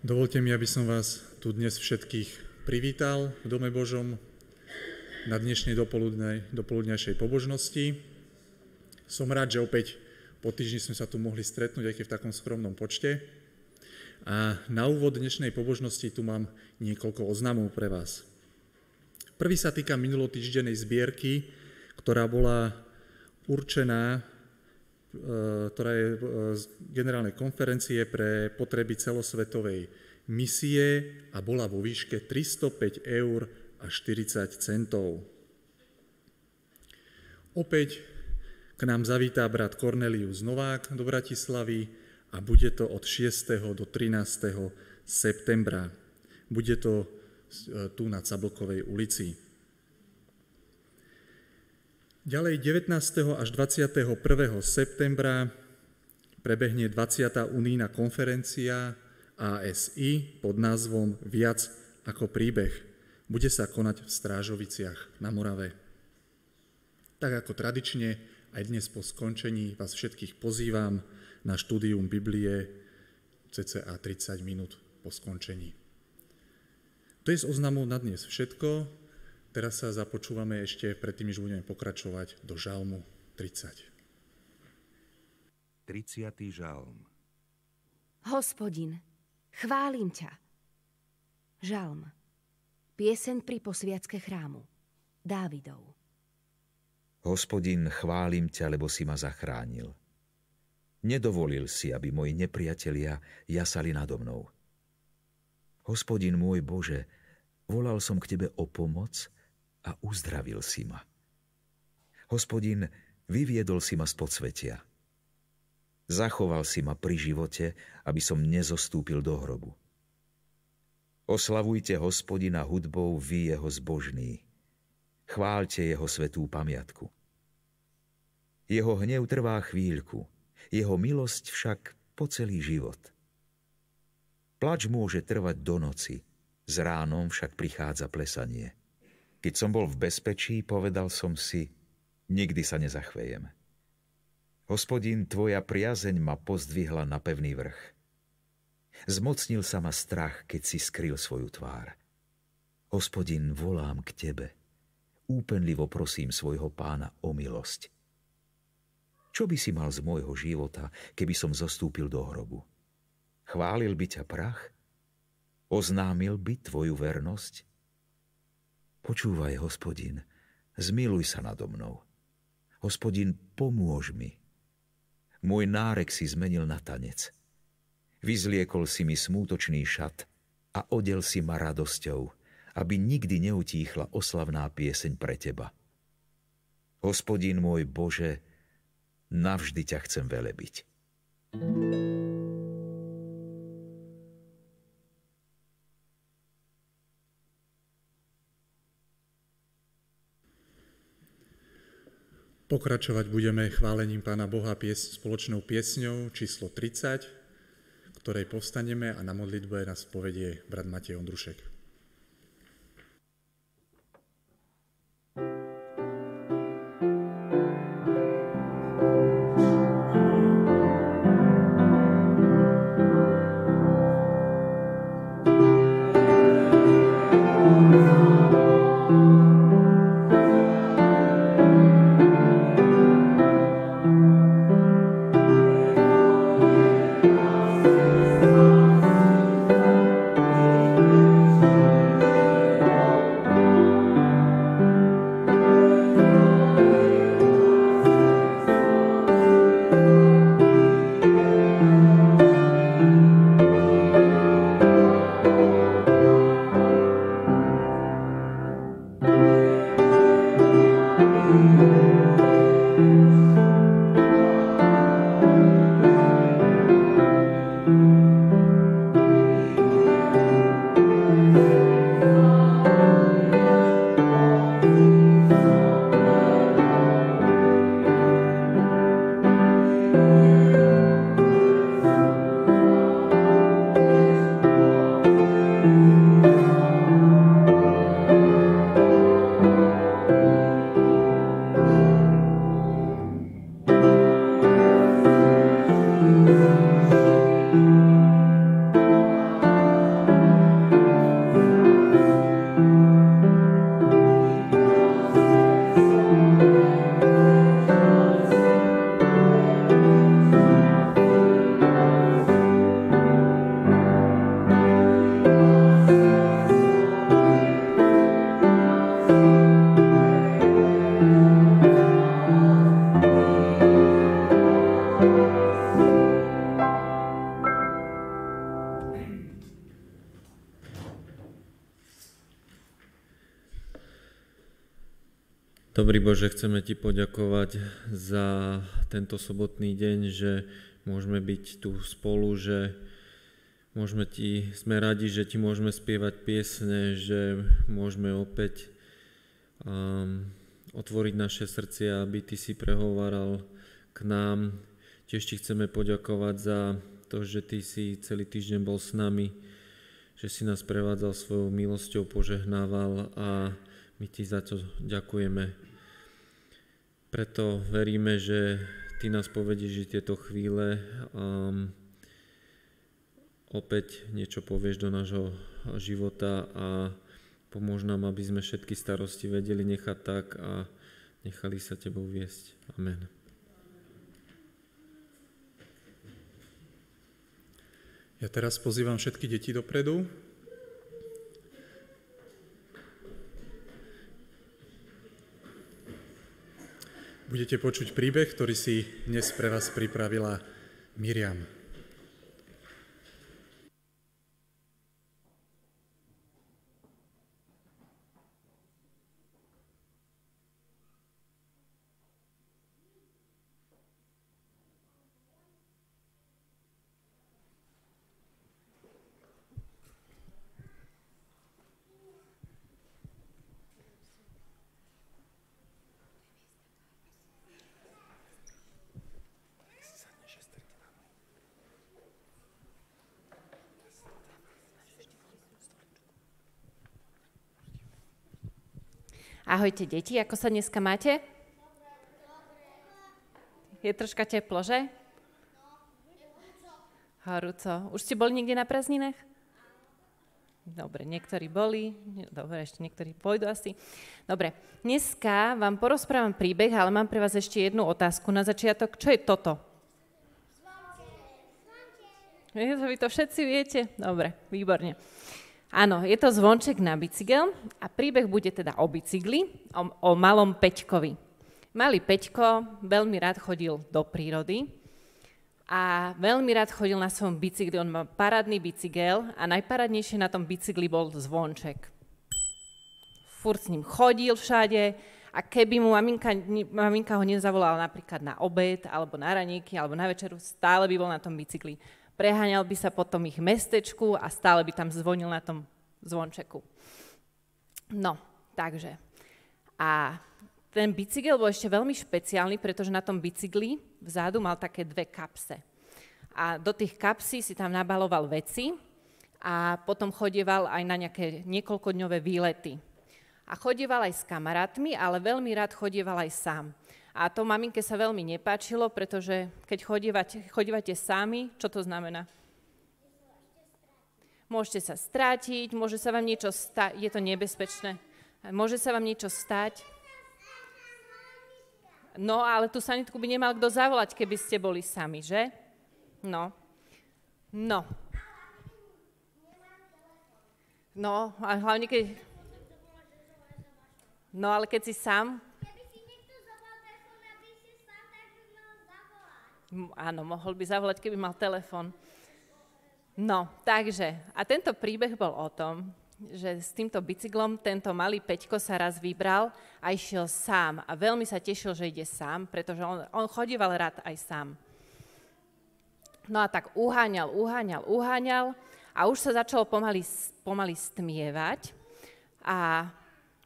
Dovolte mi, aby som vás tu dnes všetkých privítal v Dome Božom na dnešnej dopoludňajšej pobožnosti. Som rád, že opäť po týždni sme sa tu mohli stretnúť, aj keď v takom skromnom počte. A na úvod dnešnej pobožnosti tu mám niekoľko oznamov pre vás. Prvý sa týka minulotýždennej zbierky, ktorá bola určená, ktorá je z generálnej konferencie pre potreby celosvetovej misie a bola vo výške 305 eur a 40 centov. Opäť k nám zavítá brat Kornelius Novák do Bratislavy a bude to od 6. do 13. septembra. Bude to tu na Cablkovej ulici. Ďalej 19. až 21. septembra prebehne 20. unijná konferencia ASI pod názvom Viac ako príbeh. Bude sa konať v Strážoviciach na Morave. Tak ako tradične, aj dnes po skončení vás všetkých pozývam na štúdium Biblie cca 30 minút po skončení. To je z oznamov na dnes všetko. Teraz sa započúvame ešte predtým, než budeme pokračovať do žalmu 30. 30. žalm. Hospodin, chválim ťa. Žalm. Pieseň pri posviacke chrámu. Dávidov. Hospodin, chválim ťa, lebo si ma zachránil. Nedovolil si, aby moji nepriatelia jasali nado mnou. Hospodin môj Bože, volal som k tebe o pomoc a uzdravil si ma. Hospodin, vyviedol si ma z podsvetia. Zachoval si ma pri živote, aby som nezostúpil do hrobu. Oslavujte Hospodina hudbou vy jeho zbožní. Chváľte jeho svätú pamiatku. Jeho hnev trvá chvíľku, jeho milosť však po celý život. Plač môže trvať do noci, s ránom však prichádza plesanie. Keď som bol v bezpečí, povedal som si, nikdy sa nezachvejem. Hospodin, tvoja priazeň ma pozdvihla na pevný vrch. Zmocnil sa ma strach, keď si skryl svoju tvár. Hospodin, volám k tebe. Úpenlivo prosím svojho Pána o milosť. Čo by si mal z môjho života, keby som zostúpil do hrobu? Chválil by ťa prach? Oznámil by tvoju vernosť? Počúvaj, Hospodin, zmiluj sa nado mnou. Hospodin, pomôž mi. Môj nárek si zmenil na tanec. Vyzliekol si mi smútočný šat a odel si ma radosťou, aby nikdy neutíchla oslavná pieseň pre teba. Hospodin môj Bože, navždy ťa chcem velebiť. Pokračovať budeme chválením Pána Boha spoločnou piesňou číslo 30, ktorej povstaneme a na modlitbe nás povedie brat Matej Ondrušek. Bože, chceme Ti poďakovať za tento sobotný deň, že môžeme byť tu spolu, že sme radi, že Ti môžeme spievať piesne, že môžeme opäť otvoriť naše srdcia, aby Ty si prehováral k nám. Tiež Ti chceme poďakovať za to, že Ty si celý týždeň bol s nami, že si nás prevádzal svojou milosťou, požehnával a my Ti za to ďakujeme. Preto veríme, že Ty nás povedieš v tieto chvíle opäť niečo povieš do nášho života a pomôž nám, aby sme všetky starosti vedeli nechať tak a nechali sa Tebou viesť. Amen. Ja teraz pozývam všetky deti dopredu. Budete počuť príbeh, ktorý si dnes pre vás pripravila Miriam. Ahojte deti, ako sa dneska máte? Je troška teplo, že? Horúco. Už ste boli niekde na prázdninách? Dobre, niektorí boli, dobre, ešte niektorí pôjdu asi. Dobre, dneska vám porozprávam príbeh, ale mám pre vás ešte jednu otázku na začiatok. Čo je toto? Vy to všetci viete? Dobre, výborne. Áno, je to zvonček na bicykel a príbeh bude teda o bicykli, o malom Peťkovi. Malý Peťko veľmi rád chodil do prírody a veľmi rád chodil na svojom bicykli. On má parádny bicykel a najparádnejšie na tom bicykli bol zvonček. Furt s ním chodil všade a keby mu maminka ho nezavolala napríklad na obed, alebo na raníky, alebo na večeru, stále by bol na tom bicykli. Preháňal by sa po tom ich mestečku a stále by tam zvonil na tom zvončeku. No, takže. A ten bicykel bol ešte veľmi špeciálny, pretože na tom bicykli vzadu mal také dve kapse. A do tých kapsí si tam nabaloval veci a potom chodieval aj na nejaké niekoľkodňové výlety. A chodieval aj s kamarátmi, ale veľmi rád chodieval aj sám. A to maminke sa veľmi nepáčilo, pretože keď chodívate sami, čo to znamená? Môžete sa strátiť, môže sa vám niečo stať, je to nebezpečné. Môže sa vám niečo stať. No, ale tú sanitku by nemal kto zavolať, keby ste boli sami, že? No. No, a hlavne keď... No, ale keď si sám... Áno, mohol by zavolať, keby mal telefón. No, takže, a tento príbeh bol o tom, že s týmto bicyklom tento malý Peťko sa raz vybral a išiel sám. A veľmi sa tešil, že ide sám, pretože on chodieval rád aj sám. No a tak uháňal a už sa začalo pomaly stmievať. A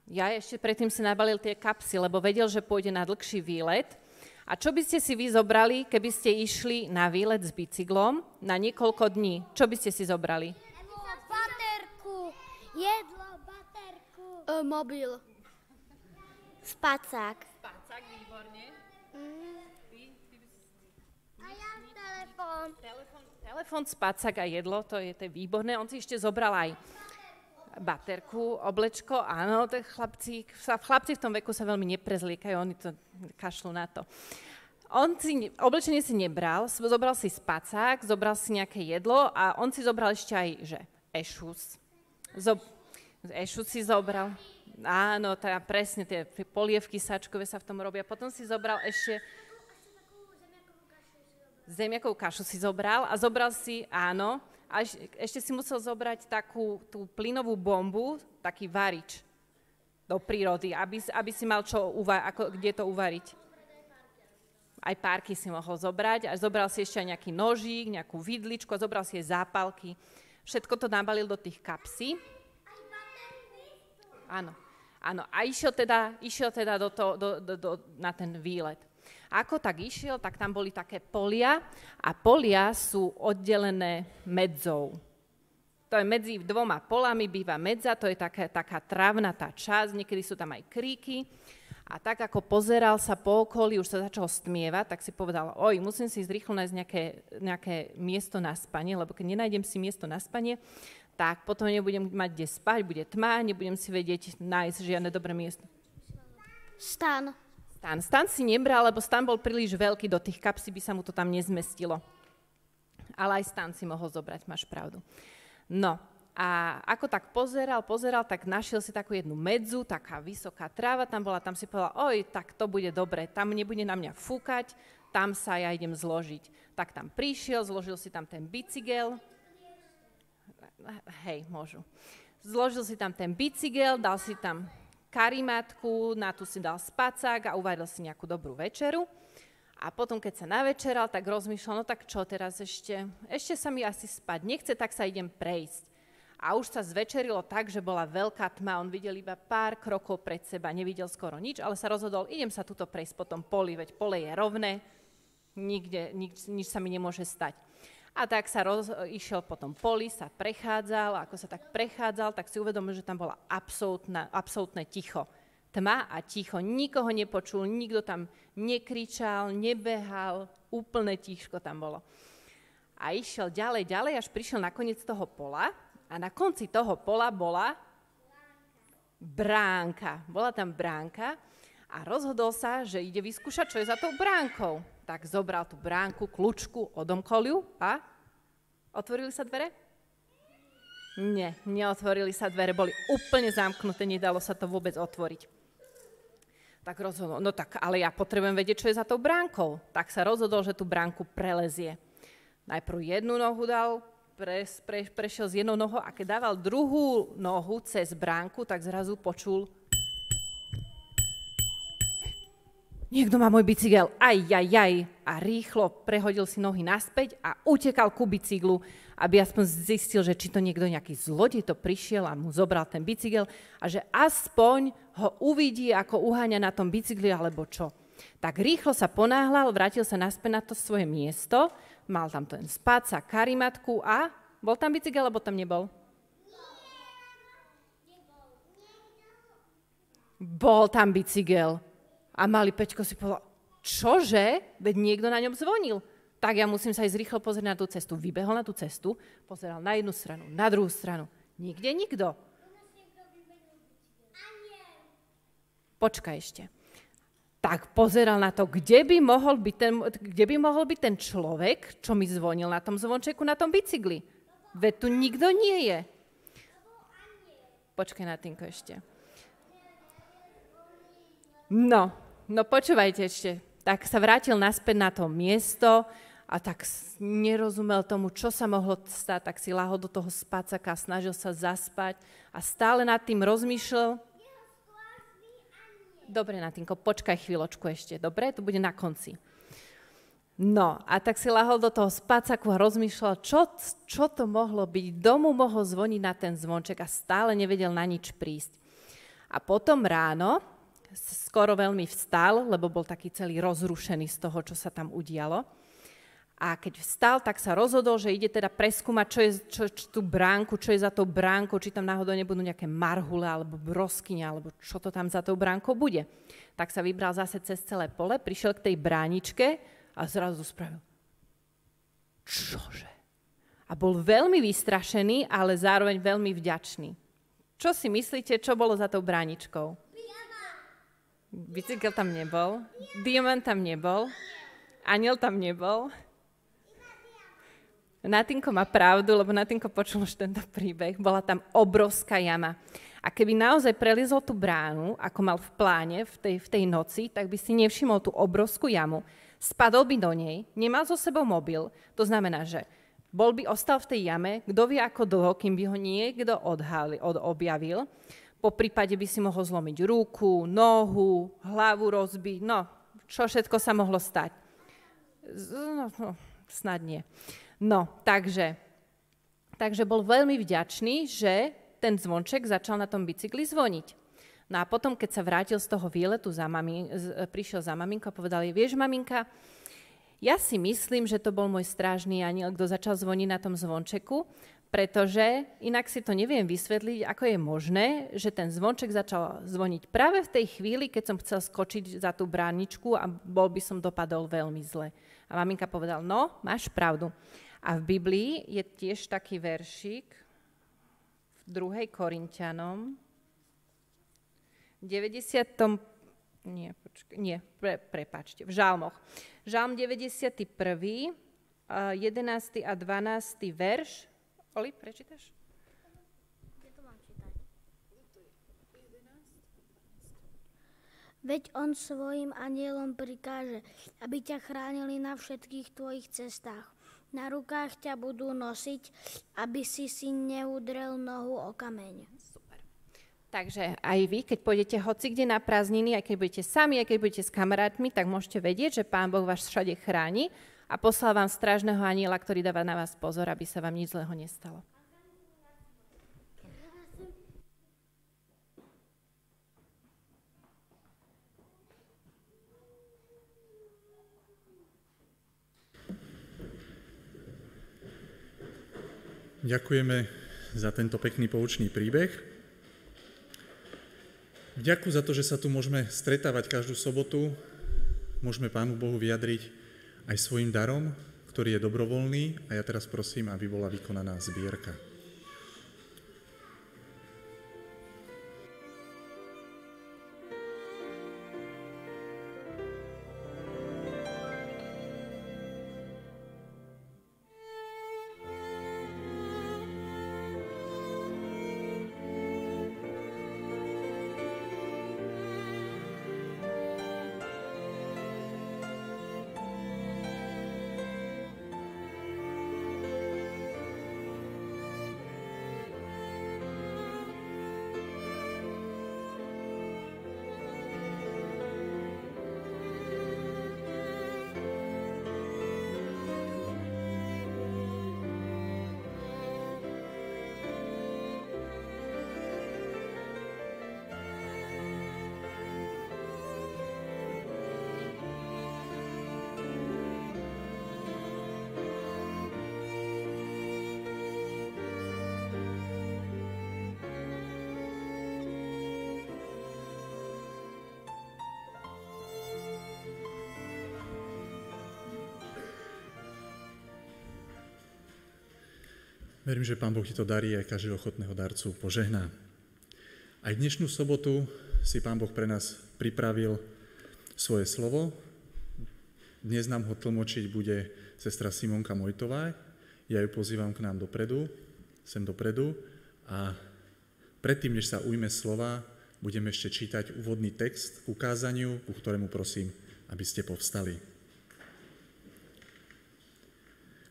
ja ešte predtým si nabalil tie kapsy, lebo vedel, že pôjde na dlhší výlet. A čo by ste si vy zobrali, keby ste išli na výlet s bicyklom na niekoľko dní? Čo by ste si zobrali? Baterku, jedlo, baterku. Mobil. Spacák. Spacák, výborne. A ja telefón. Telefón, spacák a jedlo, to je výborné. On si ešte zobral aj baterku, oblečko, áno, chlapci v tom veku sa veľmi neprezliekajú, oni to kašľú na to. Oblečenie si nebral, zobral si spacák, zobral si nejaké jedlo a on si zobral ešte aj, že ešus. Ešus si zobral, áno, teda presne, tie polievky sačkové sa v tom robia. Potom si zobral ešte zemiakovú kašu si zobral a zobral si, áno, a ešte si musel zobrať takú tú plynovú bombu, taký varič. do prírody, aby si mal kde to uvariť. Aj párky si mohol zobrať a zobral si ešte aj nejaký nožík, nejakú vidličku a zobral si aj zápalky. Všetko to nabalil do tých kapsí. Áno. A išiel teda na ten výlet. Ako tak išiel, tak tam boli také polia a polia sú oddelené medzou. To je medzi dvoma polami, býva medza, to je taká trávnatá časť, niekedy sú tam aj kríky. A tak ako pozeral sa po okolí, už sa začal stmievať, tak si povedal, musím si rýchlo nájsť nejaké miesto na spanie, lebo keď nenájdem si miesto na spanie, tak potom nebudem mať kde spať, bude tma, nebudem si vedieť nájsť žiadne dobré miesto. Stan si nebral, lebo stan bol príliš veľký, do tých kapsí by sa mu to tam nezmestilo. Ale aj stan si mohol zobrať, máš pravdu. No, a ako tak pozeral, tak našiel si takú jednu medzu, taká vysoká tráva tam bola, tam si povedal, tak to bude dobre, tam nebude na mňa fúkať, tam sa ja idem zložiť. Tak tam prišiel, zložil si tam ten bicykel. Hej, môžu. Zložil si tam ten bicykel, dal si tam karimatku, na tú si dal spacák a uvaril si nejakú dobrú večeru. A potom, keď sa navečeral, tak rozmýšľal, tak čo teraz ešte? Ešte sa mi asi spať nechce, tak sa idem prejsť. A už sa zvečerilo tak, že bola veľká tma, on videl iba pár krokov pred seba, nevidel skoro nič, ale sa rozhodol, idem sa tuto prejsť po tom poli, veď pole je rovné, nič sa mi nemôže stať. A tak sa išiel po tom poli, sa prechádzal, a ako sa tak prechádzal, tak si uvedomil, že tam bola absolútne ticho. Tma a ticho, nikoho nepočul, nikto tam nekričal, nebehal, úplne tichko tam bolo. A išiel ďalej, až prišiel na koniec toho pola a na konci toho pola bola bránka. Bola tam bránka a rozhodol sa, že ide vyskúšať, čo je za tou bránkou. Tak zobral tú bránku, kľúčku, odomkol ju a otvorili sa dvere? Nie, neotvorili sa dvere, boli úplne zamknuté, nedalo sa to vôbec otvoriť. Tak rozhodol, ale ja potrebujem vedieť, čo je za tou bránkou. Tak sa rozhodol, že tú bránku prelezie. Najprv jednu nohu dal, prešiel z jednou nohou a keď dával druhú nohu cez bránku, tak zrazu počul: niekto má môj bicykel, aj. A rýchlo prehodil si nohy naspäť a utekal ku bicyklu, aby aspoň zistil, že či to niekto nejaký zlodej to prišiel a mu zobral ten bicykel a že aspoň ho uvidí, ako uháňa na tom bicykli alebo čo. Tak rýchlo sa ponáhľal, vrátil sa naspäť na to svoje miesto, mal tam ten spacák, karimatku a bol tam bicykel, alebo tam nebol? Bol tam bicykel. A malý Peťko si povedal, čože? Veď niekto na ňom zvonil. Tak ja musím sa ísť rýchlo pozrieť na tú cestu. Vybehol na tú cestu, pozeral na jednu stranu, na druhú stranu. Nikde nikto. Počkaj ešte. Tak pozeral na to, kde by mohol byť ten človek, čo mi zvonil na tom zvončeku, na tom bicykli. Veď tu nikto nie je. Počkaj na týmko ešte. No počúvajte ešte. Tak sa vrátil naspäť na to miesto a tak nerozumel tomu, čo sa mohlo stať, tak si lahol do toho spacaka, snažil sa zaspať a stále nad tým rozmýšľal. Dobre, Natínko, počkaj chvíľočku ešte, dobre? To bude na konci. No, a tak si lahol do toho spacáku a rozmýšľal, čo to mohlo byť. Domu mohol zvoniť na ten zvonček a stále nevedel na nič prísť. A potom ráno skoro veľmi vstal, lebo bol taký celý rozrušený z toho, čo sa tam udialo. A keď vstal, tak sa rozhodol, že ide teda preskúmať, čo tú bránku, čo je za tou bránkou, či tam náhodou nebudú nejaké marhule alebo broskyne, alebo čo to tam za tou bránkou bude. Tak sa vybral zase cez celé pole, prišiel k tej bráničke a zrazu spravil: čože? A bol veľmi vystrašený, ale zároveň veľmi vďačný. Čo si myslíte, čo bolo za tou bráničkou? Bicykel tam nebol, diamant tam nebol, anjel tam nebol. Natínko má pravdu, lebo Natínko počul už tento príbeh. Bola tam obrovská jama. A keby naozaj prelizol tú bránu, ako mal v pláne v tej noci, tak by si nevšimol tú obrovskú jamu. Spadol by do nej, nemal so sebou mobil, to znamená, že ostal v tej jame, kto vie ako dlho, kým by ho niekto objavil. po prípade by si mohol zlomiť ruku, nohu, hlavu rozbiť, no, čo všetko sa mohlo stať. Snad nie. No, takže bol veľmi vďačný, že ten zvonček začal na tom bicykli zvoniť. No a potom, keď sa vrátil z toho výletu, prišiel za maminkou a povedal jej, vieš, maminka, ja si myslím, že to bol môj strážny anjel, kto začal zvoniť na tom zvončeku, pretože inak si to neviem vysvetliť, ako je možné, že ten zvonček začal zvoniť práve v tej chvíli, keď som chcel skočiť za tú bráničku a by som dopadol veľmi zle. A maminka povedala, no, máš pravdu. A v Biblii je tiež taký veršík v 2. Korinťanom, prepáčte, v Žalmoch. Žalm 91, 11. a 12. verš. Oli, prečítaš? Ja to mám čítať. Veď on svojim anjelom prikáže, aby ťa chránili na všetkých tvojich cestách. Na rukách ťa budú nosiť, aby si neudrel nohu o kameň. Takže aj vy, keď pôjdete hoci kde na prázdniny, aj keď budete sami, aj keď budete s kamarátmi, tak môžete vedieť, že Pán Boh vás všade chráni a poslal vám strážneho anjela, ktorý dáva na vás pozor, aby sa vám nič zlého nestalo. Ďakujeme za tento pekný poučný príbeh. Ďakujem za to, že sa tu môžeme stretávať každú sobotu. Môžeme Pánu Bohu vyjadriť aj svojim darom, ktorý je dobrovoľný. A ja teraz prosím, aby bola vykonaná zbierka. Verím, že Pán Boh ti to darí aj každého ochotného darcu požehná. Aj dnešnú sobotu si Pán Boh pre nás pripravil svoje slovo. Dnes nám ho tlmočiť bude sestra Simonka Mojtová. Ja ju pozývam k nám sem dopredu. A predtým, než sa ujme slova, budeme ešte čítať úvodný text k ukázaniu, ku ktorému prosím, aby ste povstali.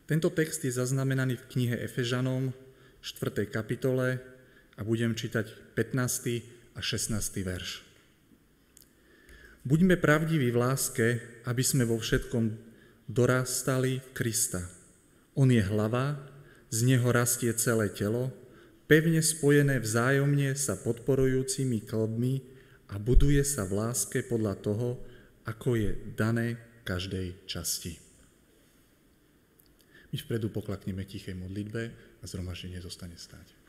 Tento text je zaznamenaný v knihe Efežanom, 4. kapitole a budem čítať 15. a 16. verš. Buďme pravdiví v láske, aby sme vo všetkom dorastali v Krista. On je hlava, z neho rastie celé telo, pevne spojené vzájomne sa podporujúcimi klbmi a buduje sa v láske podľa toho, ako je dané každej časti. My vpredu poklakneme tichej modlitbe a zhromaždenie zostane stáť.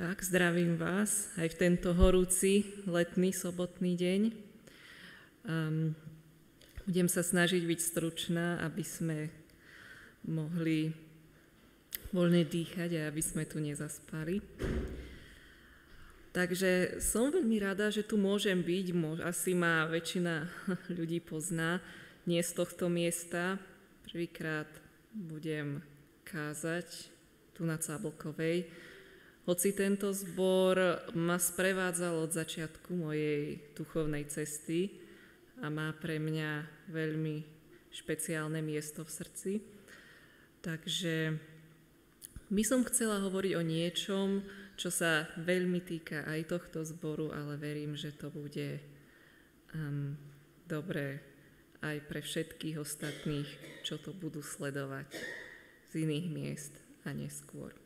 Tak, zdravím vás aj v tento horúci letný sobotný deň. Budem sa snažiť byť stručná, aby sme mohli voľne dýchať a aby sme tu nezaspali. Takže som veľmi rada, že tu môžem byť. Asi ma väčšina ľudí pozná. Nie z tohto miesta. Prvýkrát budem kázať tu na Cáblkovej. Hoci tento zbor ma sprevádzal od začiatku mojej duchovnej cesty a má pre mňa veľmi špeciálne miesto v srdci. Takže by som chcela hovoriť o niečom, čo sa veľmi týka aj tohto zboru, ale verím, že to bude dobré aj pre všetkých ostatných, čo to budú sledovať z iných miest a neskôr.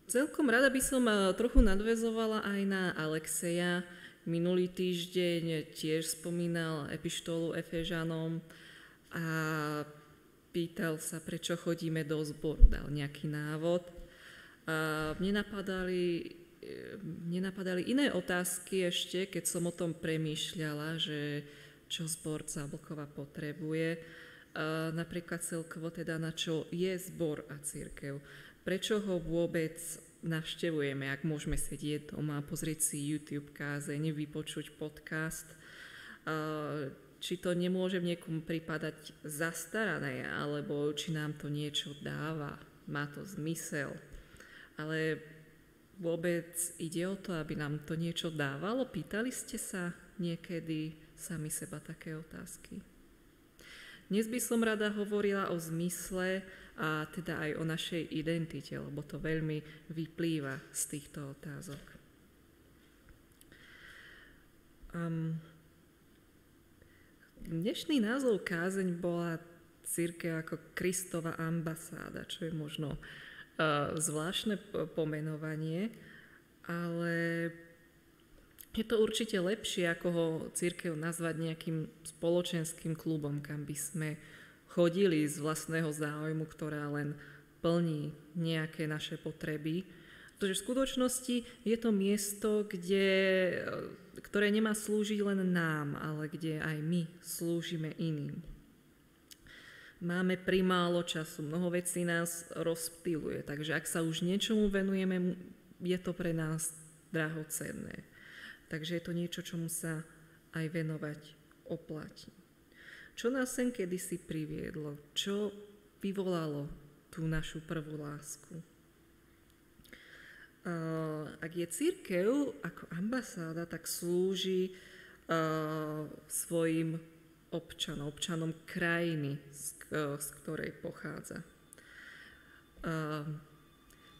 Celkom rada by som trochu nadväzovala aj na Alexeja. Minulý týždeň tiež spomínal epištolu Efežanom a pýtal sa, prečo chodíme do zboru, dal nejaký návod. A mne napadali iné otázky ešte, keď som o tom premýšľala, že čo zbor Cáblkova potrebuje. Napríklad celkovo teda na čo je zbor a cirkev. Prečo ho vôbec navštevujeme, ak môžeme sedieť doma, pozrieť si YouTube kázeň, vypočuť podcast. Či to nemôže v niekom pripadať zastarané, alebo či nám to niečo dáva, má to zmysel. Ale vôbec ide o to, aby nám to niečo dávalo? Pýtali ste sa niekedy sami seba také otázky? Dnes by som rada hovorila o zmysle a teda aj o našej identite, lebo to veľmi vyplýva z týchto otázok. Dnešný názov kázeň bola cirkev ako Kristova ambasáda, čo je možno zvláštne pomenovanie, ale je to určite lepšie, ako ho cirkev nazvať nejakým spoločenským klubom, kam by sme chodili z vlastného záujmu, ktorá len plní nejaké naše potreby. Pretože v skutočnosti je to miesto, ktoré nemá slúžiť len nám, ale kde aj my slúžime iným. Máme primálo času, mnoho vecí nás rozptýluje, takže ak sa už niečomu venujeme, je to pre nás drahocenné. Takže je to niečo, čomu sa aj venovať oplatí. Čo nás sem kedysi priviedlo? Čo vyvolalo tú našu prvú lásku? Ak je cirkev ako ambasáda, tak slúži svojim občanom krajiny, z ktorej pochádza.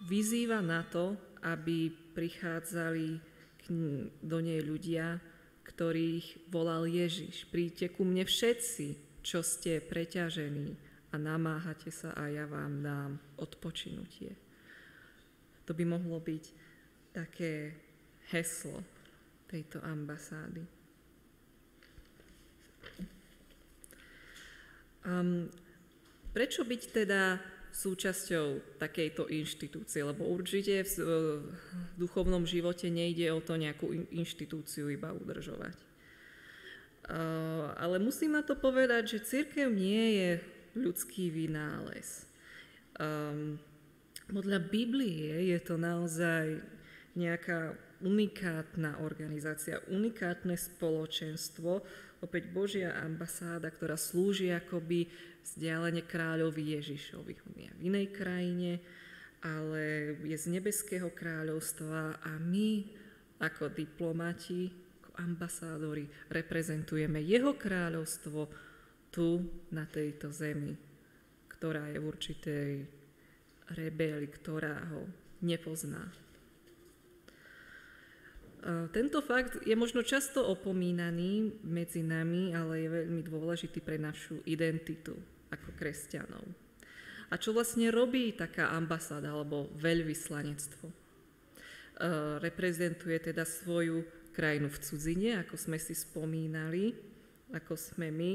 Vyzýva na to, aby prichádzali do nej ľudia, ktorých volal Ježiš. Príďte ku mne všetci, čo ste preťažení a namáhate sa a ja vám dám odpočinutie. To by mohlo byť také heslo tejto ambasády. Prečo byť teda súčasťou takejto inštitúcie? Lebo určite v duchovnom živote nejde o to nejakú inštitúciu iba udržovať. Ale musím na to povedať, že cirkev nie je ľudský vynález. Podľa Biblie je to naozaj nejaká unikátna organizácia, unikátne spoločenstvo, opäť Božia ambasáda, ktorá slúži akoby vzdialene kráľovi Ježišovi. On je v inej krajine, ale je z nebeského kráľovstva a my ako diplomati, ako ambasádori reprezentujeme jeho kráľovstvo tu na tejto zemi, ktorá je v určitej rebeli, ktorá ho nepozná. Tento fakt je možno často opomínaný medzi nami, ale je veľmi dôležitý pre našu identitu ako kresťanov. A čo vlastne robí taká ambasáda alebo veľvyslanectvo? Reprezentuje teda svoju krajinu v cudzine, ako sme si spomínali, ako sme my,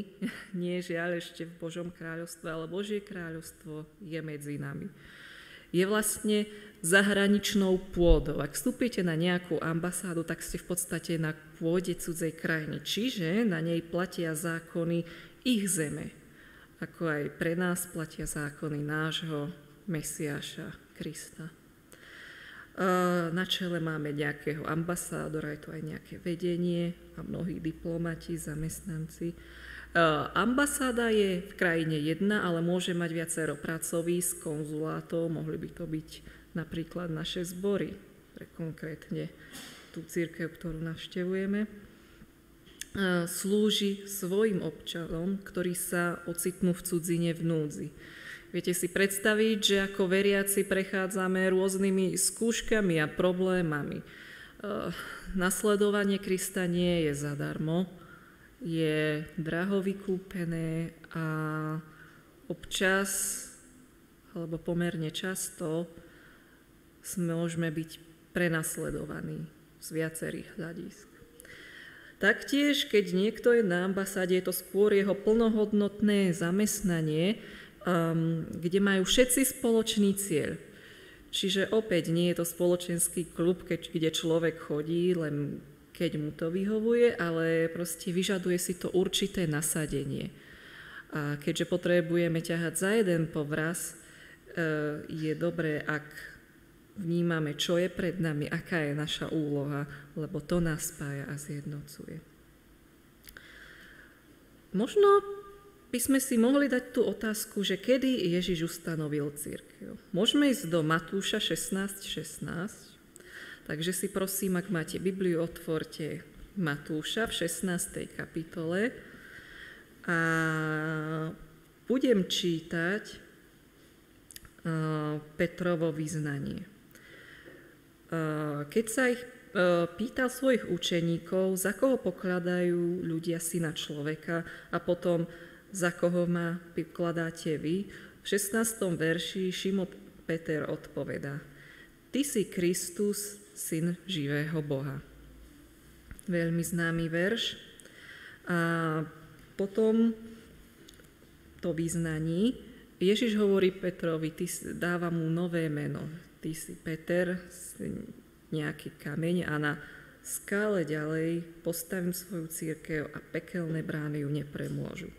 nie žiaľ ešte v Božom kráľovstve, ale Božie kráľovstvo je medzi nami. je vlastne zahraničnou pôdou. Ak vstúpite na nejakú ambasádu, tak ste v podstate na pôde cudzej krajiny. Čiže na nej platia zákony ich zeme. Ako aj pre nás platia zákony nášho Mesiáša Krista. Na čele máme nejakého ambasádora, je to aj nejaké vedenie a mnohí diplomati, zamestnanci. Ambasáda je v krajine jedna, ale môže mať viacero pracovísk, konzulátov, mohli by to byť napríklad naše zbory, pre konkrétne tú cirkev, ktorú navštevujeme. Slúži svojim občanom, ktorí sa ocitnú v cudzine v núdzi. Viete si predstaviť, že ako veriaci prechádzame rôznymi skúškami a problémami. Nasledovanie Krista nie je zadarmo, je draho vykúpené a občas, alebo pomerne často, môžeme byť prenasledovaní z viacerých hľadísk. Taktiež, keď niekto je na ambasáde, je to skôr jeho plnohodnotné zamestnanie, kde majú všetci spoločný cieľ. Čiže opäť nie je to spoločenský klub, kde človek chodí, len keď mu to vyhovuje, ale proste vyžaduje si to určité nasadenie. A keďže potrebujeme ťahať za jeden povraz, je dobré, ak vnímame, čo je pred nami, aká je naša úloha, lebo to nás spája a zjednocuje. Možno by sme si mohli dať tú otázku, že kedy Ježiš ustanovil cirkev. Môžeme ísť do Matúša 16:16, takže si prosím, ak máte Bibliu, otvorte Matúša v 16. kapitole a budem čítať Petrovo vyznanie. Keď sa ich pýtal svojich učeníkov, za koho pokladajú ľudia syna človeka a potom za koho ma pokladáte vy, v 16. verši Šimon Peter odpovedá: Ty si Kristus, syn živého Boha. Veľmi známy verš. A potom to vyznaní Ježiš hovorí Petrovi, dáva mu nové meno. Ty si Peter, nejaký kameň a na skále ďalej postavím svoju cirkev a pekelné brány ju nepremôžu.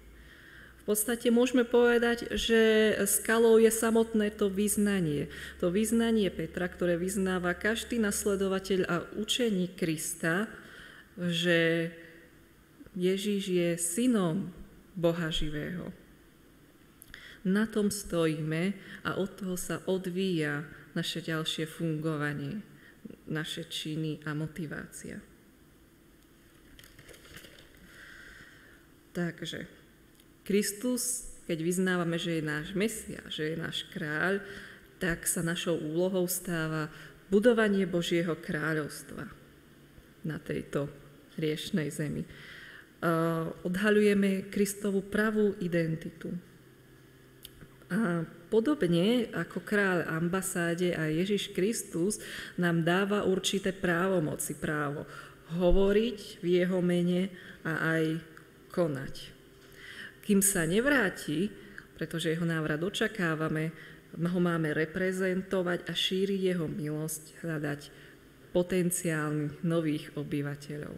V podstate môžeme povedať, že skalou je samotné to vyznanie. To vyznanie Petra, ktoré vyznáva každý nasledovateľ a učeník Krista, že Ježiš je synom Boha živého. Na tom stojíme a od toho sa odvíja naše ďalšie fungovanie, naše činy a motivácia. Takže Kristus, keď vyznávame, že je náš Mesiáš, že je náš kráľ, tak sa našou úlohou stáva budovanie Božieho kráľovstva na tejto hriešnej zemi. Odhaľujeme Kristovu pravú identitu. A podobne ako kráľ ambasáde a Ježiš Kristus nám dáva určité právomoci, právo hovoriť v jeho mene a aj konať. Kým sa nevráti, pretože jeho návrat očakávame, ho máme reprezentovať a šíriť jeho milosť, hľadať potenciálnych nových obyvateľov.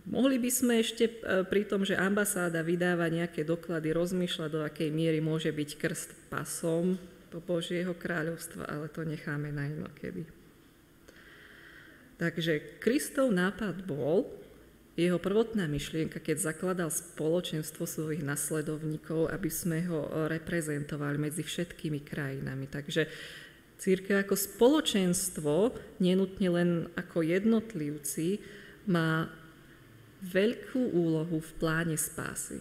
Mohli by sme ešte pri tom, že ambasáda vydáva nejaké doklady, rozmýšľať, do akej miery môže byť krst pasom do Božieho kráľovstva, ale to necháme na inokedy. Takže Kristov nápad bol, jeho prvotná myšlienka, keď zakladal spoločenstvo svojich nasledovníkov, aby sme ho reprezentovali medzi všetkými krajinami. Takže cirkev ako spoločenstvo, nenutne len ako jednotlivci, má veľkú úlohu v pláne spásy.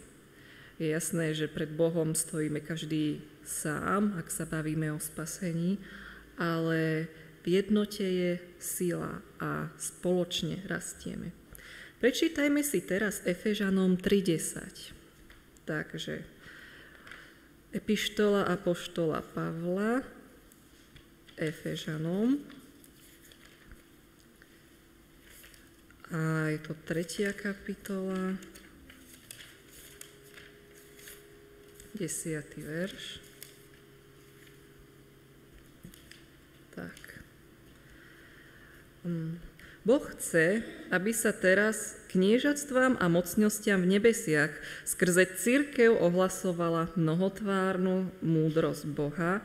Je jasné, že pred Bohom stojíme každý sám, ak sa bavíme o spasení, ale v jednote je sila a spoločne rastieme. Prečítajme si teraz Efežanom 3:10. Takže epištola apoštola Pavla Efežanom. A je to 3. kapitola, 10. verš. Boh chce, aby sa teraz kniežatstvám a mocnostiam v nebesiach skrze cirkev ohlasovala mnohotvárnu múdrosť Boha,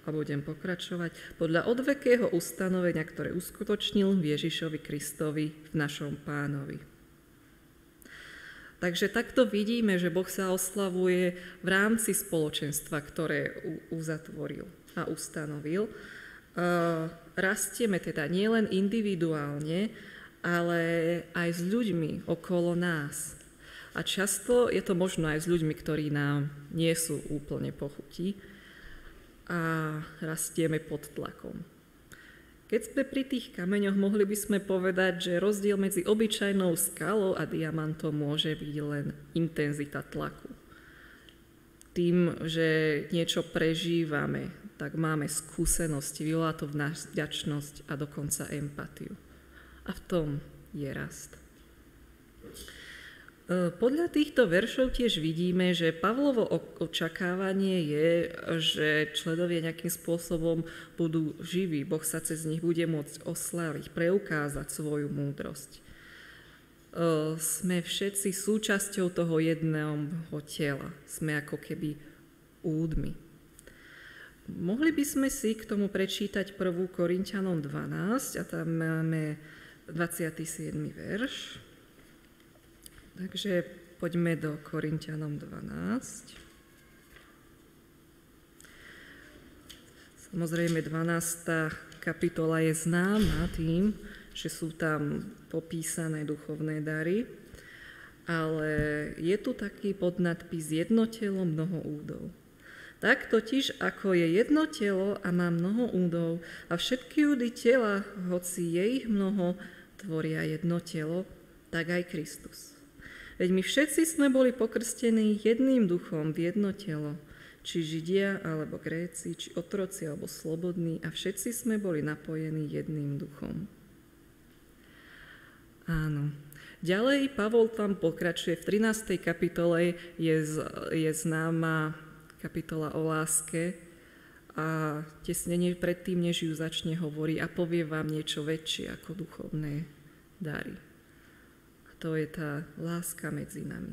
a budem pokračovať, podľa odvekého ustanovenia, ktoré uskutočnil v Ježišovi Kristovi, v našom Pánovi. Takže takto vidíme, že Boh sa oslavuje v rámci spoločenstva, ktoré uzatvoril a ustanovil. Rastieme teda nielen individuálne, ale aj s ľuďmi okolo nás. A často je to možno aj s ľuďmi, ktorí nám nie sú úplne pochutí a rastieme pod tlakom. Keď sme pri tých kameňoch, mohli by sme povedať, že rozdiel medzi obyčajnou skalou a diamantom môže byť len intenzita tlaku. Tým, že niečo prežívame, tak máme skúsenosti, vyvolá to v nás vďačnosť a dokonca empatiu. A v tom je rast. Podľa týchto veršov tiež vidíme, že Pavlovo očakávanie je, že členovia nejakým spôsobom budú živí. Boh sa cez nich bude môcť osláviť, preukázať svoju múdrosť. Sme všetci súčasťou toho jedného tela. Sme ako keby údmi. Mohli by sme si k tomu prečítať 1. Korinťanom 12 a tam máme 27. verš. Takže poďme do Korinťanom 12. Samozrejme, 12. kapitola je známa tým, že sú tam popísané duchovné dary, ale je tu taký podnadpis jedno telo, mnoho údov. Tak totiž, ako je jedno telo a má mnoho údov a všetky údy tela, hoci je ich mnoho, tvoria jedno telo, tak aj Kristus. Veď my všetci sme boli pokrstení jedným duchom v jedno telo, či Židia, alebo Gréci, či otroci, alebo slobodní, a všetci sme boli napojení jedným duchom. Áno. Ďalej Pavol tam pokračuje, v 13. kapitole je známa kapitola o láske a tesne predtým, než ju začne, hovorí a povie vám niečo väčšie ako duchovné dary. To je tá láska medzi nami.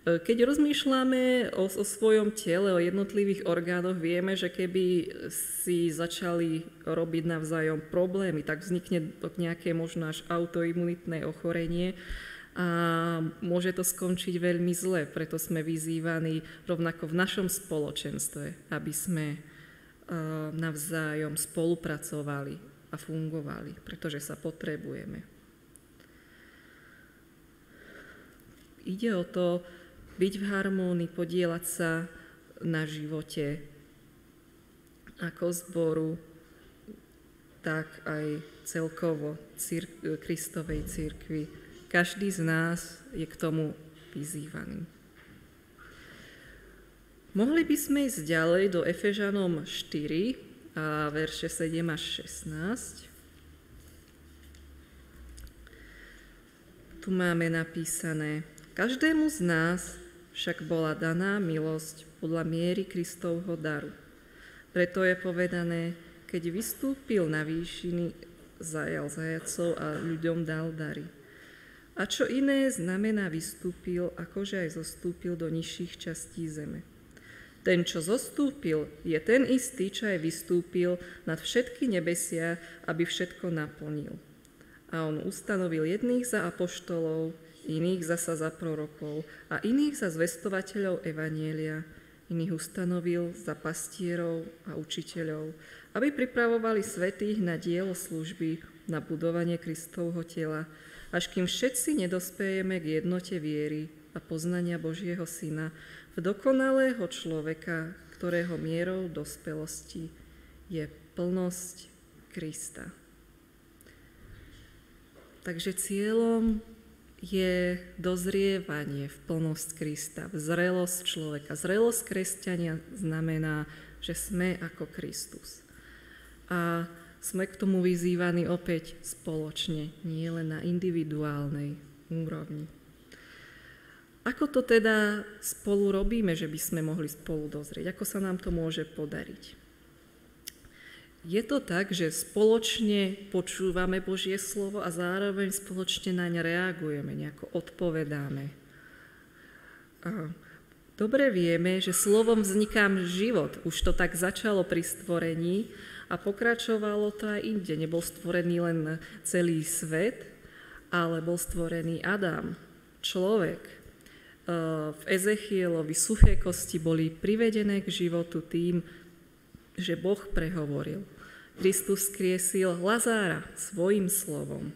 Keď rozmýšľame o svojom tele, o jednotlivých orgánoch, vieme, že keby si začali robiť navzájom problémy, tak vznikne nejaké možno až autoimunitné ochorenie a môže to skončiť veľmi zle. Preto sme vyzývaní rovnako v našom spoločenstve, aby sme navzájom spolupracovali a fungovali, pretože sa potrebujeme. Ide o to byť v harmónii, podieľať sa na živote ako zboru, tak aj celkovo Kristovej cirkvi. Každý z nás je k tomu vyzývaný. Mohli by sme ísť ďalej do Efežanom 4, a verše 7 až 16. Tu máme napísané: Každému z nás však bola daná milosť podľa miery Kristovho daru. Preto je povedané, keď vystúpil na výšiny, zajal zajacov a ľuďom dal dary. A čo iné znamená vystúpil, akože aj zostúpil do nižších častí zeme. Ten, čo zostúpil, je ten istý, čo aj vystúpil nad všetky nebesia, aby všetko naplnil. A on ustanovil jedných za apoštolov, iných zasa za prorokov a iných za zvestovateľov evanjelia, iných ustanovil za pastierov a učiteľov, aby pripravovali svätých na dielo služby, na budovanie Kristovho tela, až kým všetci nedospejeme k jednote viery a poznania Božieho Syna, v dokonalého človeka, ktorého mierou dospelosti je plnosť Krista. Takže cieľom je dozrievanie v plnosť Krista, v zrelosť človeka. Zrelosť kresťania znamená, že sme ako Kristus. A sme k tomu vyzývaní opäť spoločne, nie len na individuálnej úrovni. Ako to teda spolu robíme, že by sme mohli spolu dozrieť? Ako sa nám to môže podariť? je to tak, že spoločne počúvame Božie slovo a zároveň spoločne naň reagujeme, nejako odpovedáme. A dobre vieme, že slovom vzniká život. Už to tak začalo pri stvorení a pokračovalo to aj inde. Nebol stvorený len celý svet, ale bol stvorený Adam, človek. V Ezechielovi suché kosti boli privedené k životu tým, že Boh prehovoril. Kristus skriesil Lazára svojim slovom.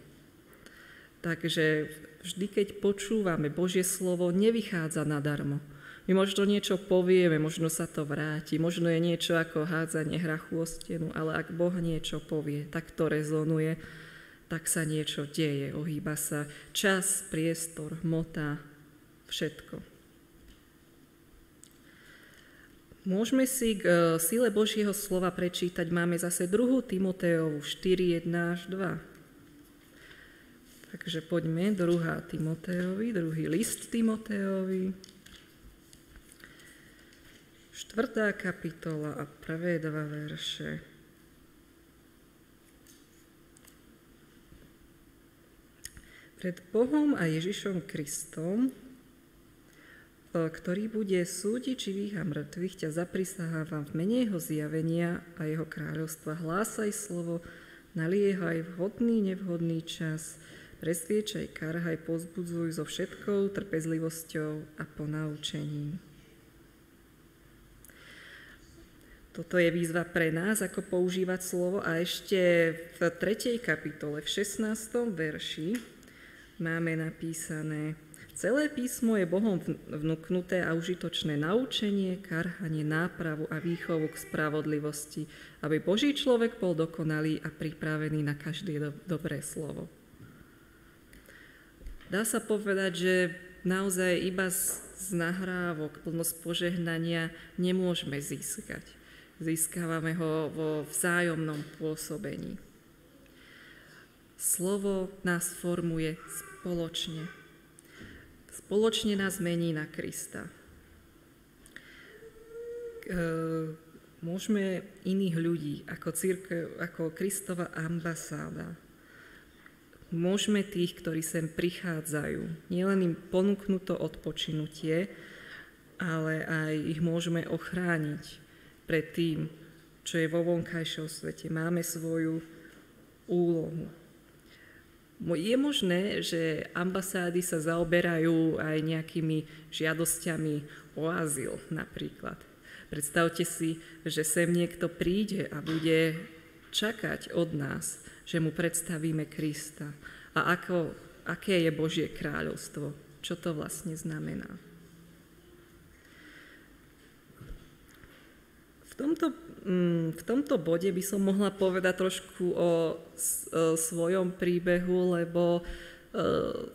Takže vždy, keď počúvame Božie slovo, nevychádza nadarmo. My možno niečo povieme, možno sa to vráti, možno je niečo ako hádzanie hrachu o stenu, ale ak Boh niečo povie, tak to rezonuje, tak sa niečo deje, ohýba sa čas, priestor, hmota, všetko. Môžeme si k sile Božieho slova prečítať, máme zase 2. Timotejovu 4, 1 až 2. Takže poďme, 2. Timotejovi, 2. list Timotejovi, 4. kapitola a prvé 2 verše. Pred Bohom a Ježišom Kristom, ktorý bude súdiť živých a mŕtvych, ťa zaprisahávam v mene jeho zjavenia a jeho kráľovstva. Hlásaj slovo, naliehaj vhodný, nevhodný čas, presviečaj, karhaj, povzbudzuj so všetkou trpezlivosťou a ponaučením. Toto je výzva pre nás, ako používať slovo. A ešte v 3. kapitole, v 16. verši máme napísané: Celé písmo je Bohom vnuknuté a užitočné na učenie, karhanie, nápravu a výchovu k spravodlivosti, aby Boží človek bol dokonalý a pripravený na každé dobré slovo. Dá sa povedať, že naozaj iba z nahrávok, plnosť požehnania nemôžeme získať. Získavame ho vo vzájomnom pôsobení. Slovo nás formuje spoločne. Spoločne nás mení na Krista. Môžeme iných ľudí ako cirkev, ako Kristova ambasáda. Môžeme tých, ktorí sem prichádzajú, nielen im ponúknuť to odpočinutie, ale aj ich môžeme ochrániť pred tým, čo je vo vonkajšom svete. Máme svoju úlohu. Je možné, že ambasády sa zaoberajú aj nejakými žiadosťami o azyl napríklad. Predstavte si, že sem niekto príde a bude čakať od nás, že mu predstavíme Krista. A aké je Božie kráľovstvo? Čo to vlastne znamená? V tomto bode by som mohla povedať trošku o svojom príbehu, lebo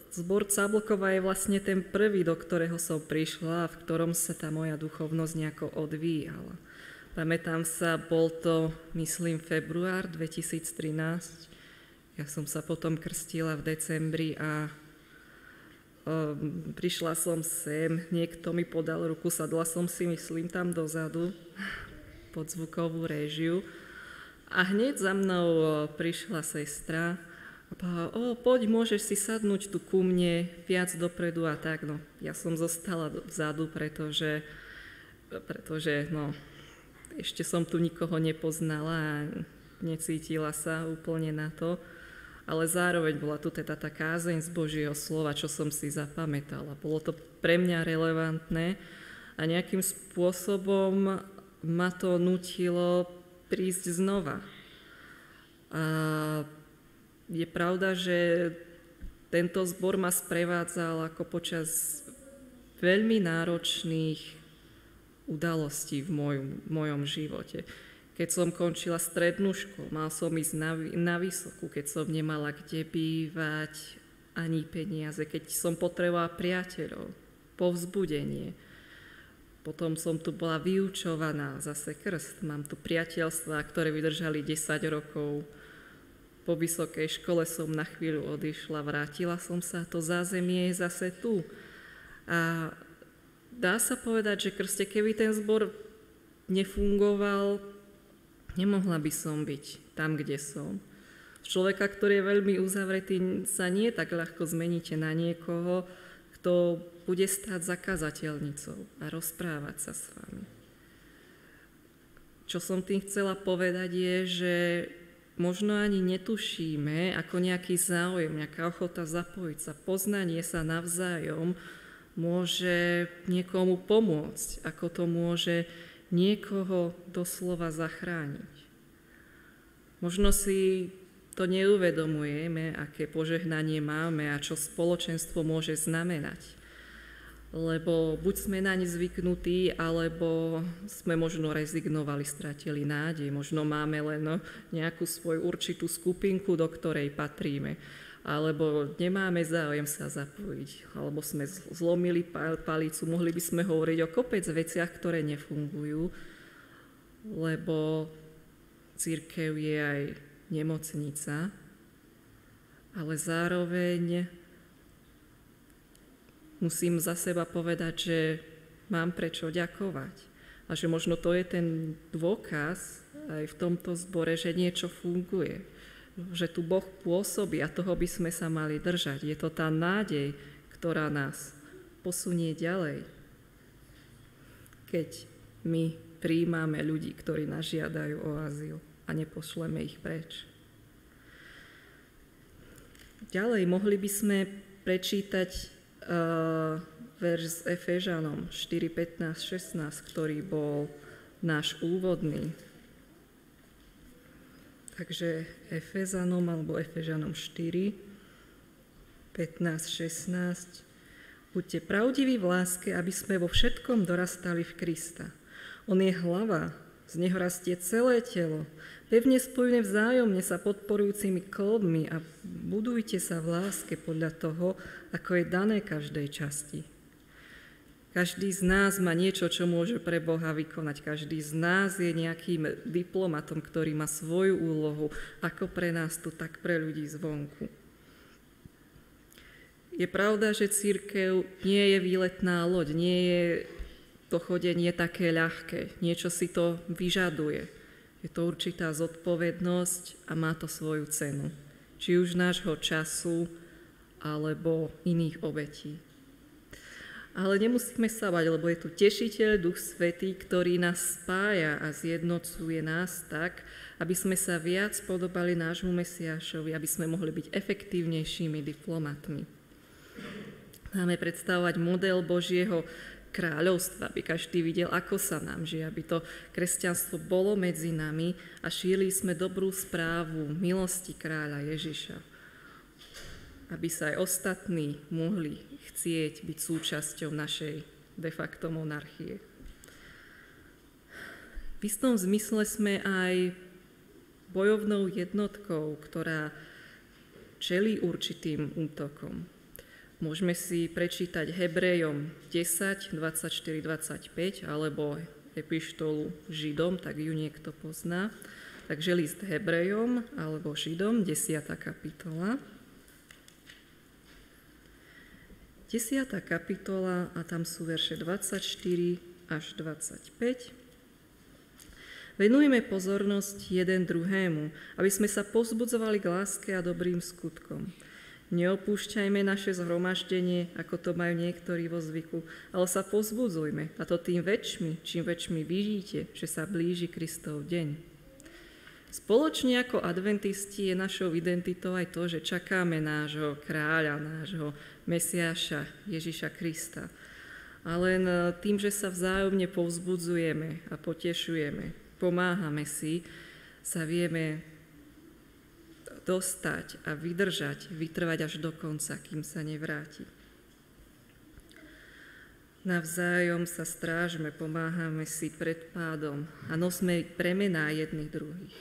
zbor Cablokova je vlastne ten prvý, do ktorého som prišla a v ktorom sa tá moja duchovnosť nejako odvíjala. Pamätám sa, bol to, myslím, február 2013. Ja som sa potom krstila v decembri a prišla som sem, niekto mi podal ruku, sadla som si, myslím, tam dozadu pod zvukovú réžiu a hneď za mnou prišla sestra a povedala: poď, môžeš si sadnúť tu ku mne, viac dopredu a tak. No, ja som zostala vzadu, pretože ešte som tu nikoho nepoznala a necítila sa úplne na to, ale zároveň bola tu teda tá kázeň z Božieho slova, čo som si zapamätala. Bolo to pre mňa relevantné a nejakým spôsobom ma to nutilo prísť znova. A je pravda, že tento zbor ma sprevádzal ako počas veľmi náročných udalostí v mojom živote. Keď som končila strednú školu, mal som ísť na vysokú, keď som nemala kde bývať ani peniaze, keď som potrebovala priateľov, povzbudenie. Potom som tu bola vyučovaná, zase krst. Mám tu priateľstvá, ktoré vydržali 10 rokov. Po vysokej škole som na chvíľu odišla, vrátila som sa, to zázemie je zase tu. A dá sa povedať, že krste, keby ten zbor nefungoval, Nemohla by som byť tam, kde som. Z človeka, ktorý je veľmi uzavretý, sa nie tak ľahko zmeníte na niekoho, kto bude stáť za kazateľnicou a rozprávať sa s vami. Čo som tým chcela povedať je, že možno ani netušíme, ako nejaký záujem, nejaká ochota zapojiť sa, poznanie sa navzájom môže niekomu pomôcť, ako to môže niekoho doslova zachrániť. Možno si to neuvedomujeme, aké požehnanie máme a čo spoločenstvo môže znamenať. Lebo buď sme na ne zvyknutí, alebo sme možno rezignovali, stratili nádej. Možno máme len nejakú svoju určitú skupinku, do ktorej patríme. Alebo nemáme záujem sa zapojiť. Alebo sme zlomili palicu. Mohli by sme hovoriť o kopec veciach, ktoré nefungujú. Lebo cirkev je aj nemocnica. Ale zároveň musím za seba povedať, že mám prečo ďakovať. A že možno to je ten dôkaz aj v tomto zbore, že niečo funguje. Že tu Boh pôsobí a toho by sme sa mali držať. Je to tá nádej, ktorá nás posunie ďalej. Keď my prijímame ľudí, ktorí nás žiadajú o azyl a nepošleme ich preč. Ďalej mohli by sme prečítať verš s Efežanom 4, 15, 16, ktorý bol náš úvodný. Takže Efezanom alebo Efežanom 4, 15, 16. Buďte pravdiví v láske, aby sme vo všetkom dorastali v Krista. On je hlava, z neho rastie celé telo, pevne spojené vzájomne sa podporujúcimi klbmi a budujte sa v láske podľa toho, ako je dané každej časti. Každý z nás má niečo, čo môže pre Boha vykonať. Každý z nás je nejakým diplomatom, ktorý má svoju úlohu, ako pre nás tu, tak pre ľudí zvonku. Je pravda, že cirkev nie je výletná loď, nie je to chodenie také ľahké. Niečo si to vyžaduje. Je to určitá zodpovednosť a má to svoju cenu. Či už nášho času, alebo iných obetí. Ale nemusíme sa bať, lebo je tu Tešiteľ, Duch Svätý, ktorý nás spája a zjednocuje nás tak, aby sme sa viac podobali nášmu Mesiášovi, aby sme mohli byť efektívnejšími diplomatmi. Máme predstavovať model Božieho kráľovstva, aby každý videl, ako sa nám žije, aby to kresťanstvo bolo medzi nami a šírili sme dobrú správu milosti kráľa Ježiša. Aby sa aj ostatní mohli chcieť byť súčasťou našej de facto monarchie. V istom zmysle sme aj bojovnou jednotkou, ktorá čelí určitým útokom. Môžeme si prečítať Hebrejom 10, 24, 25, alebo epištolu Židom, tak ju niekto pozná. Takže list Hebrejom alebo Židom, 10. kapitola. 10. kapitola a tam sú verše 24 až 25. Venujme pozornosť jeden druhému, aby sme sa povzbudzovali k láske a dobrým skutkom. Neopúšťajme naše zhromaždenie, ako to majú niektorí vo zvyku, ale sa povzbudzujme, a to tým čím väčšmi vidíte, že sa blíži Kristov deň. Spoločne ako adventisti je našou identitou aj to, že čakáme nášho kráľa, nášho Mesiáša, Ježiša Krista. A len tým, že sa vzájomne povzbudzujeme a potešujeme, pomáhame si, sa vieme dostať a vydržať, vytrvať až do konca, kým sa nevráti. Navzájom sa strážme, pomáhame si pred pádom a nosme premená jedných druhých.